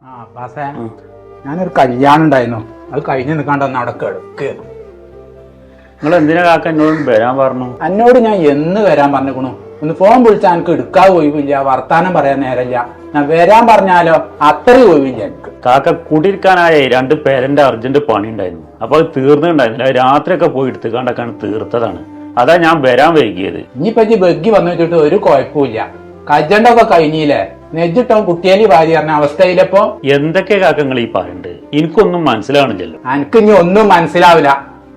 ആ പാസേ ഞാനൊരു കല്യാണം ഉണ്ടായിരുന്നു. അത് കഴിഞ്ഞ് നിൽക്കാണ്ട് അവിടെ കിടക്കുക. നിങ്ങൾ എന്തിനാ കാക്ക എന്നോട് വരാൻ പറഞ്ഞു? എന്നോട് ഞാൻ എന്ന് വരാൻ പറഞ്ഞിക്കണു. ഒന്ന് ഫോൺ വിളിച്ചാൽ എനിക്ക് എടുക്കാൻ ഒഴിവില്ല, വർത്താനം പറയാൻ നേരമില്ല. ഞാൻ വരാൻ പറഞ്ഞാലോ അത്രയും ഒഴിവില്ല എനിക്ക്. കാക്ക കൂട്ടിയിരിക്കാനായ 2 പേരന്റെ അർജന്റ് പണി ഉണ്ടായിരുന്നു. അപ്പൊ അത് തീർന്നിട്ടുണ്ടായിരുന്നില്ല. രാത്രിയൊക്കെ പോയി എടുത്തുകൊണ്ടൊക്കെയാണ് തീർത്തതാണ്. അതാ ഞാൻ വരാൻ വൈകിയത്. ഇനിയിപ്പോ ബഗ്ഗി വന്നു വെച്ചിട്ട് ഒരു കുഴപ്പമില്ല. കജണ്ടൊക്കെ കഴിഞ്ഞില്ലേ? നെജിട്ടോ കുട്ടിയേലി വാരി പറഞ്ഞ അവസ്ഥയിലപ്പോ എന്തൊക്കെ കാക്കങ്ങൾ ഈ പറയണ്ട്? എനിക്കൊന്നും മനസ്സിലാവണില്ലല്ലോ. എനിക്ക് ഇനി ഒന്നും മനസ്സിലാവില്ല.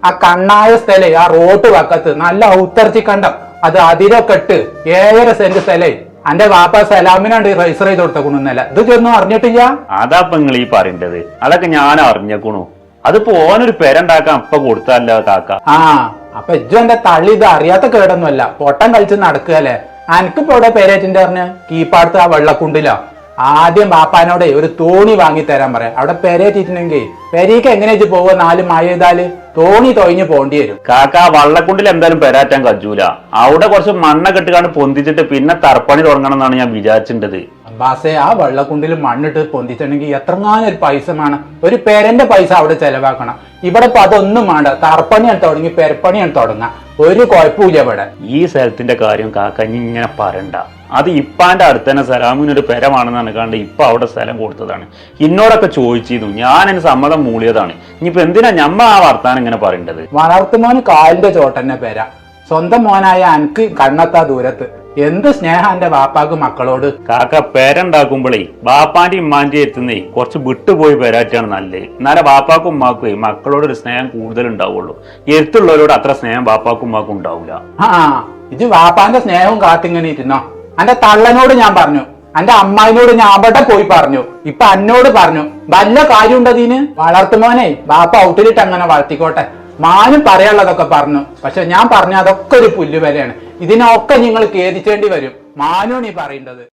ആ കണ്ണായ സ്ഥലേ ആ റോഡ് വക്കത്ത് നല്ല ഔത്തർച്ചി കണ്ടം, അത് അതിരൊക്കെ ഇട്ട് 7.5 സെന്റ് സ്ഥലേ അന്റെ വാപ്പ സലാമിനാണ്ട് രജിസ്റ്റർ ചെയ്ത് കൊടുത്തക്കുണല്ല. ഇത് ഒന്നും അറിഞ്ഞിട്ടില്ല. അതാപ്പൊ നിങ്ങൾ ഈ പറയേണ്ടത്. അതൊക്കെ ഞാൻ അറിഞ്ഞേക്കണു. അതിപ്പോ ഓനൊരു പേരുണ്ടാക്കാൻ അപ്പൊ കൊടുത്തല്ലോ കാക്ക. ആ അപ്പൊ ഇജ്ജു എന്റെ തള്ളി ഇത് അറിയാത്ത കേടൊന്നുമല്ല, പൊട്ടം കളിച്ച് നടക്കുകയല്ലേ. എനിക്കിപ്പോ ഇവിടെ പേരേറ്റിന്റെ പറഞ്ഞ് കീപ്പാടത്ത് ആ വെള്ളക്കുണ്ടിലോ ആദ്യം ബാപ്പാനോടെ ഒരു തോണി വാങ്ങി തരാൻ പറയാം. അവിടെ പെരേറ്റിട്ടുണ്ടെങ്കിൽ പെരേക്ക് എങ്ങനെ പോവുക? 4 മഴ ചെയ്താല് തോണി തൊഴിഞ്ഞ് പോണ്ടി വരും. കാക്ക വള്ളക്കുണ്ടിൽ എന്തായാലും പെരാറ്റാൻ കജൂല. അവിടെ കുറച്ച് മണ്ണ കെട്ടുകാണ്ട് പൊന്തിച്ചിട്ട് പിന്നെ തറപ്പണി തുടങ്ങണം എന്നാണ് ഞാൻ വിചാരിച്ചിട്ടത്. അബ്ബാസെ ആ വെള്ളക്കുണ്ടിൽ മണ്ണിട്ട് പൊന്തിച്ചിട്ടുണ്ടെങ്കിൽ എത്രങ്ങാനും ഒരു പൈസ വേണം. ഒരു പേരന്റെ പൈസ അവിടെ ചെലവാക്കണം. ഇവിടെ ഇപ്പൊ അതൊന്നും വേണ്ട. തറപ്പണിയാണ് തുടങ്ങി, പെരപ്പണിയാണ് തുടങ്ങാം. ഒരു കുഴപ്പമില്ല ഇവിടെ. ഈ സ്ഥലത്തിന്റെ കാര്യം കാക്ക ഇങ്ങനെ പറയണ്ട. അത് ഇപ്പാന്റെ അടുത്ത് തന്നെ സലാമിനൊരു പെരമാണെന്നാണ് കണ്ട് ഇപ്പൊ അവിടെ സ്ഥലം കൊടുത്തതാണ്. ഇന്നോടൊക്കെ ചോദിച്ചിരുന്നു. ഞാൻ അതിന് സമ്മതം മൂളിയതാണ്. ഇനിയിപ്പോ എന്തിനാ ഞമ്മ ആ വർത്താനം ഇങ്ങനെ പറയേണ്ടത്? വളർത്തുമോന് കാലിന്റെ ചോട്ടന്നെ പേര. സ്വന്തം മോനായ എനിക്ക് കണ്ണെത്താ ദൂരത്ത്. എന്ത് സ്നേഹം എന്റെ ബാപ്പാക്ക് മക്കളോട്. കാക്ക പേരുണ്ടാക്കുമ്പോഴേ ബാപ്പാന്റെ ഇമ്മാന്റെ എത്തുന്നേ കുറച്ച് വിട്ടുപോയി പെരാറ്റാണ് നല്ലത്. എന്നാലേ ബാപ്പാക്കും ഉമ്മാക്കുവേ മക്കളോടൊരു സ്നേഹം കൂടുതൽ ഉണ്ടാവുള്ളൂ. എത്തുള്ളവരോട് അത്ര സ്നേഹം ബാപ്പാക്കും ഉമ്മാക്കും ഉണ്ടാവില്ല. ആ ഇത് ബാപ്പാന്റെ സ്നേഹവും കാത്തിങ്ങനെ ഇരുന്നോ. എന്റെ തള്ളനോട് ഞാൻ പറഞ്ഞു, എന്റെ അമ്മായിനോട് ഞാൻ അവിടെ പോയി പറഞ്ഞു, ഇപ്പൊ എന്നോട് പറഞ്ഞു. വല്ല കാര്യമുണ്ടതിന്? വളർത്തുമോനെ ബാപ്പ ഔട്ടിലിട്ട് അങ്ങനെ വളർത്തിക്കോട്ടെ. മാനും പറയാനുള്ളതൊക്കെ പറഞ്ഞു. പക്ഷെ ഞാൻ പറഞ്ഞ അതൊക്കെ ഒരു പുല്ലുവിലയാണ്. ഇതിനൊക്കെ നിങ്ങൾ ഖേദിച്ചേണ്ടി വരും. മാനുമാണ് ഈ പറയേണ്ടത്.